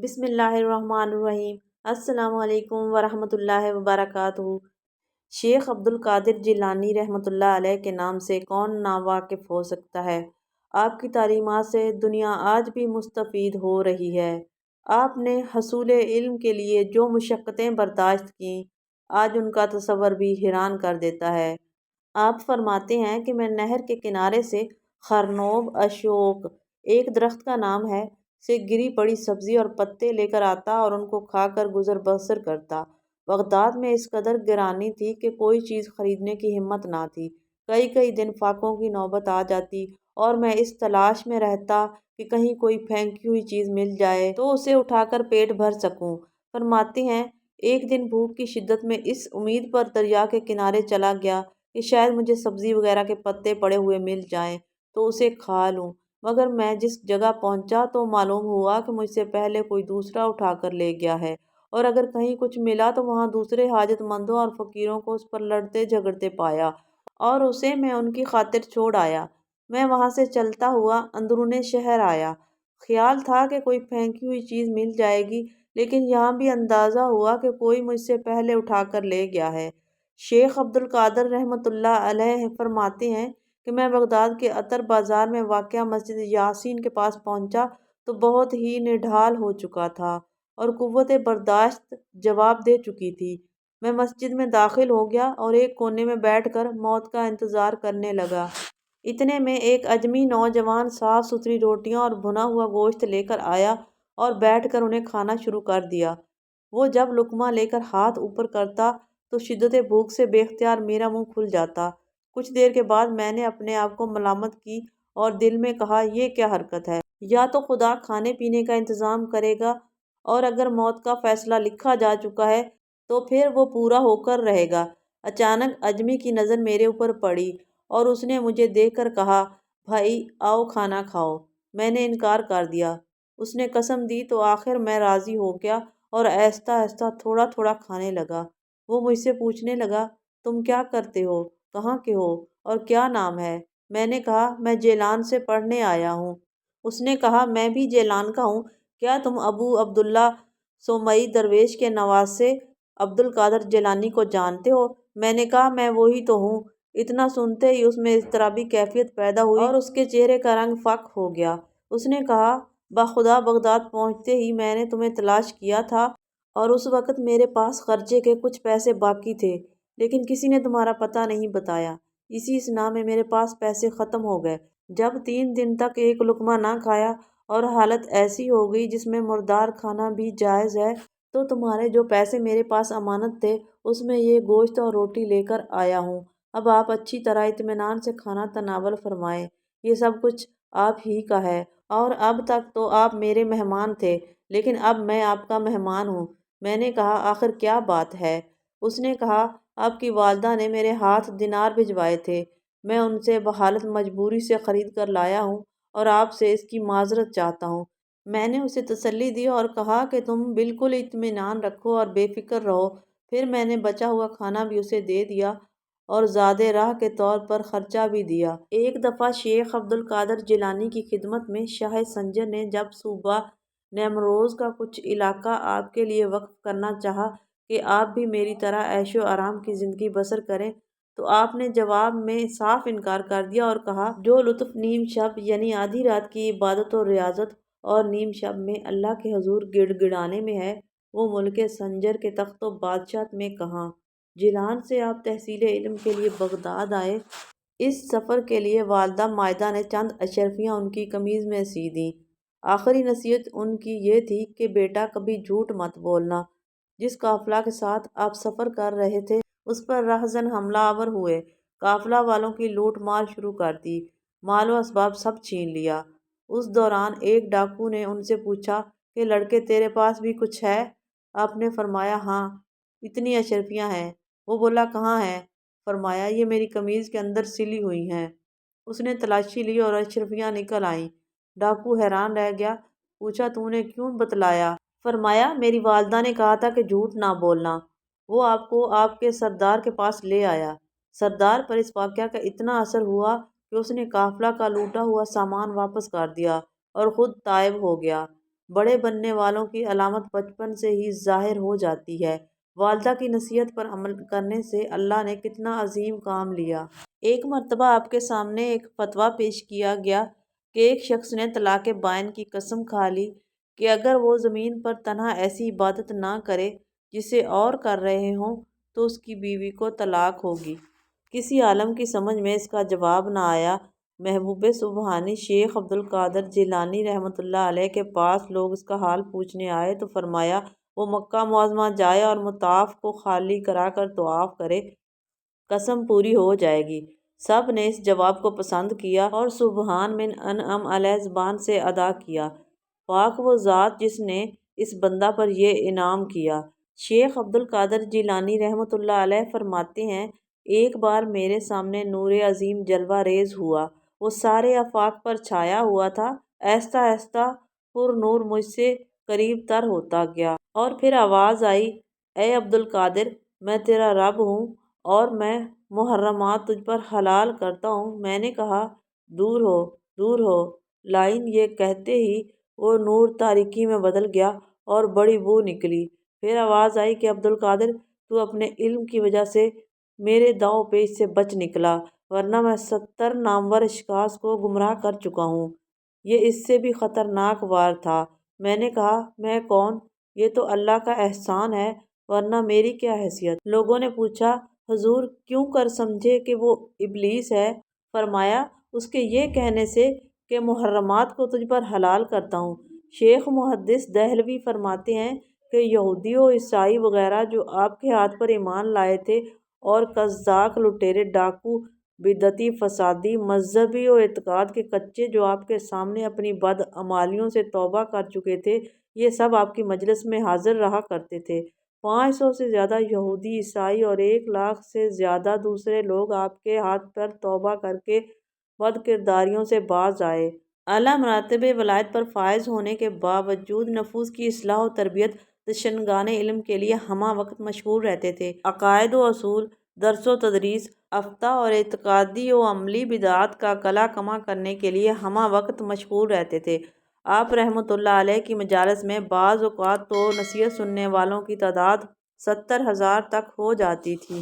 بسم اللہ الرحمن الرحیم۔ السلام علیکم ورحمۃ اللہ وبرکاتہ۔ شیخ عبد القادر جیلانی رحمۃ اللہ علیہ کے نام سے کون ناواقف ہو سکتا ہے؟ آپ کی تعلیمات سے دنیا آج بھی مستفید ہو رہی ہے۔ آپ نے حصول علم کے لیے جو مشقتیں برداشت کیں، آج ان کا تصور بھی حیران کر دیتا ہے۔ آپ فرماتے ہیں کہ میں نہر کے کنارے سے خرنوب اشوک، ایک درخت کا نام ہے، سے گری پڑی سبزی اور پتے لے کر آتا اور ان کو کھا کر گزر بسر کرتا۔ بغداد میں اس قدر گرانی تھی کہ کوئی چیز خریدنے کی ہمت نہ تھی۔ کئی کئی دن فاقوں کی نوبت آ جاتی اور میں اس تلاش میں رہتا کہ کہیں کوئی پھینکی ہوئی چیز مل جائے تو اسے اٹھا کر پیٹ بھر سکوں۔ فرماتے ہیں ایک دن بھوک کی شدت میں اس امید پر دریا کے کنارے چلا گیا کہ شاید مجھے سبزی وغیرہ کے پتے پڑے ہوئے مل جائیں تو اسے کھا لوں، مگر میں جس جگہ پہنچا تو معلوم ہوا کہ مجھ سے پہلے کوئی دوسرا اٹھا کر لے گیا ہے، اور اگر کہیں کچھ ملا تو وہاں دوسرے حاجت مندوں اور فقیروں کو اس پر لڑتے جھگڑتے پایا، اور اسے میں ان کی خاطر چھوڑ آیا۔ میں وہاں سے چلتا ہوا اندرون شہر آیا۔ خیال تھا کہ کوئی پھینکی ہوئی چیز مل جائے گی، لیکن یہاں بھی اندازہ ہوا کہ کوئی مجھ سے پہلے اٹھا کر لے گیا ہے۔ شیخ عبد القادر رحمۃ اللہ علیہ فرماتے ہیں کہ میں بغداد کے عطر بازار میں واقع مسجد یاسین کے پاس پہنچا تو بہت ہی نڈھال ہو چکا تھا اور قوت برداشت جواب دے چکی تھی۔ میں مسجد میں داخل ہو گیا اور ایک کونے میں بیٹھ کر موت کا انتظار کرنے لگا۔ اتنے میں ایک اجمی نوجوان صاف ستھری روٹیاں اور بھنا ہوا گوشت لے کر آیا اور بیٹھ کر انہیں کھانا شروع کر دیا۔ وہ جب لقمہ لے کر ہاتھ اوپر کرتا تو شدت بھوک سے بے اختیار میرا منہ کھل جاتا۔ کچھ دیر کے بعد میں نے اپنے آپ کو ملامت کی اور دل میں کہا یہ کیا حرکت ہے؟ یا تو خدا کھانے پینے کا انتظام کرے گا، اور اگر موت کا فیصلہ لکھا جا چکا ہے تو پھر وہ پورا ہو کر رہے گا۔ اچانک اجمی کی نظر میرے اوپر پڑی اور اس نے مجھے دیکھ کر کہا، بھائی آؤ کھانا کھاؤ۔ میں نے انکار کر دیا۔ اس نے قسم دی تو آخر میں راضی ہو گیا اور آہستہ آہستہ تھوڑا تھوڑا کھانے لگا۔ وہ مجھ سے پوچھنے لگا، تم کیا کرتے ہو، کہاں کے ہو اور کیا نام ہے؟ میں نے کہا میں جیلان سے پڑھنے آیا ہوں۔ اس نے کہا میں بھی جیلان کا ہوں، کیا تم ابو عبداللہ سومئی درویش کے نواسے عبد القادر جیلانی کو جانتے ہو؟ میں نے کہا میں وہی تو ہوں۔ اتنا سنتے ہی اس میں اضطرابی کیفیت پیدا ہوئی اور اس کے چہرے کا رنگ فاق ہو گیا۔ اس نے کہا بخدا بغداد پہنچتے ہی میں نے تمہیں تلاش کیا تھا اور اس وقت میرے پاس خرچے کے کچھ پیسے باقی تھے، لیکن کسی نے تمہارا پتہ نہیں بتایا۔ اسی اسنا میں میرے پاس پیسے ختم ہو گئے۔ جب 3 دن تک ایک لقمہ نہ کھایا اور حالت ایسی ہو گئی جس میں مردار کھانا بھی جائز ہے، تو تمہارے جو پیسے میرے پاس امانت تھے اس میں یہ گوشت اور روٹی لے کر آیا ہوں۔ اب آپ اچھی طرح اطمینان سے کھانا تناول فرمائیں۔ یہ سب کچھ آپ ہی کا ہے، اور اب تک تو آپ میرے مہمان تھے، لیکن اب میں آپ کا مہمان ہوں۔ میں نے کہا آخر کیا بات ہے؟ اس نے کہا آپ کی والدہ نے میرے ہاتھ دینار بھجوائے تھے، میں ان سے بحالت مجبوری سے خرید کر لایا ہوں اور آپ سے اس کی معذرت چاہتا ہوں۔ میں نے اسے تسلی دی اور کہا کہ تم بالکل اطمینان رکھو اور بے فکر رہو۔ پھر میں نے بچا ہوا کھانا بھی اسے دے دیا اور زادِ راہ کے طور پر خرچہ بھی دیا۔ ایک دفعہ شیخ عبد القادر جیلانی کی خدمت میں شاہ سنجر نے جب صوبہ نیمروز کا کچھ علاقہ آپ کے لیے وقف کرنا چاہا کہ آپ بھی میری طرح عیش و آرام کی زندگی بسر کریں تو آپ نے جواب میں صاف انکار کر دیا اور کہا جو لطف نیم شب یعنی آدھی رات کی عبادت و ریاضت اور نیم شب میں اللہ کے حضور گڑ گڑانے میں ہے، وہ ملک سنجر کے تخت و بادشاہت میں کہاں؟ جیلان سے آپ تحصیل علم کے لیے بغداد آئے۔ اس سفر کے لیے والدہ مائدہ نے چند اشرفیاں ان کی قمیض میں سی دیں۔ آخری نصیحت ان کی یہ تھی کہ بیٹا کبھی جھوٹ مت بولنا۔ جس قافلہ کے ساتھ آپ سفر کر رہے تھے اس پر رہزن حملہ آور ہوئے، قافلہ والوں کی لوٹ مار شروع کر دی، مال و اسباب سب چھین لیا۔ اس دوران ایک ڈاکو نے ان سے پوچھا کہ لڑکے تیرے پاس بھی کچھ ہے؟ آپ نے فرمایا ہاں، اتنی اشرفیاں ہیں۔ وہ بولا کہاں ہیں؟ فرمایا یہ میری قمیض کے اندر سلی ہوئی ہیں۔ اس نے تلاشی لی اور اشرفیاں نکل آئیں۔ ڈاکو حیران رہ گیا، پوچھا تو نے کیوں بتلایا؟ فرمایا میری والدہ نے کہا تھا کہ جھوٹ نہ بولنا، وہ آپ کو آپ کے سردار کے پاس لے آیا۔ سردار پر اس واقعہ کا اتنا اثر ہوا کہ اس نے قافلہ کا لوٹا ہوا سامان واپس کر دیا اور خود تائب ہو گیا۔ بڑے بننے والوں کی علامت بچپن سے ہی ظاہر ہو جاتی ہے۔ والدہ کی نصیحت پر عمل کرنے سے اللہ نے کتنا عظیم کام لیا۔ ایک مرتبہ آپ کے سامنے ایک فتویٰ پیش کیا گیا کہ ایک شخص نے طلاق بائن کی قسم کھا لی کہ اگر وہ زمین پر تنہا ایسی عبادت نہ کرے جسے اور کر رہے ہوں تو اس کی بیوی کو طلاق ہوگی۔ کسی عالم کی سمجھ میں اس کا جواب نہ آیا۔ محبوب سبحانی شیخ عبد القادر جیلانی رحمۃ اللہ علیہ کے پاس لوگ اس کا حال پوچھنے آئے تو فرمایا وہ مکہ معظمہ جائے اور مطاف کو خالی کرا کر طواف کرے، قسم پوری ہو جائے گی۔ سب نے اس جواب کو پسند کیا اور سبحان من انعم علیہ زبان سے ادا کیا۔ پاک وہ ذات جس نے اس بندہ پر یہ انعام کیا۔ شیخ عبد القادر جیلانی رحمۃ اللہ علیہ فرماتے ہیں ایک بار میرے سامنے نور عظیم جلوہ ریز ہوا، وہ سارے آفاق پر چھایا ہوا تھا۔ آہستہ آہستہ پر نور مجھ سے قریب تر ہوتا گیا اور پھر آواز آئی، اے عبد القادر، میں تیرا رب ہوں اور میں محرمات تجھ پر حلال کرتا ہوں۔ میں نے کہا دور ہو، دور ہو۔ لائن یہ کہتے ہی وہ نور تاریکی میں بدل گیا اور بڑی بو نکلی۔ پھر آواز آئی کہ عبد القادر، تو اپنے علم کی وجہ سے میرے داؤ پیچ سے بچ نکلا، ورنہ میں 70 نامور اشخاص کو گمراہ کر چکا ہوں۔ یہ اس سے بھی خطرناک وار تھا۔ میں نے کہا میں کون؟ یہ تو اللہ کا احسان ہے، ورنہ میری کیا حیثیت؟ لوگوں نے پوچھا حضور کیوں کر سمجھے کہ وہ ابلیس ہے؟ فرمایا اس کے یہ کہنے سے کہ محرمات کو تجھ پر حلال کرتا ہوں۔ شیخ محدث دہلوی فرماتے ہیں کہ یہودی و عیسائی وغیرہ جو آپ کے ہاتھ پر ایمان لائے تھے اور قزاق، لٹیرے، ڈاکو، بدعتی، فسادی، مذہبی و اعتقاد کے کچے جو آپ کے سامنے اپنی بدعمالیوں سے توبہ کر چکے تھے، یہ سب آپ کی مجلس میں حاضر رہا کرتے تھے۔ 500 سے زیادہ یہودی، عیسائی اور 1,00,000 سے زیادہ دوسرے لوگ آپ کے ہاتھ پر توبہ کر کے بد کرداریوں سے باز آئے۔ اعلیٰ مراتب ولایت پر فائز ہونے کے باوجود نفوس کی اصلاح و تربیت دشنگان علم کے لیے ہمہ وقت مشغول رہتے تھے۔ عقائد و اصول، درس و تدریس، افتاء اور اعتقادی و عملی بدعات کا کلا کما کرنے کے لیے ہمہ وقت مشغول رہتے تھے۔ آپ رحمۃ اللہ علیہ کی مجالس میں بعض اوقات تو نصیحت سننے والوں کی تعداد 70,000 تک ہو جاتی تھی۔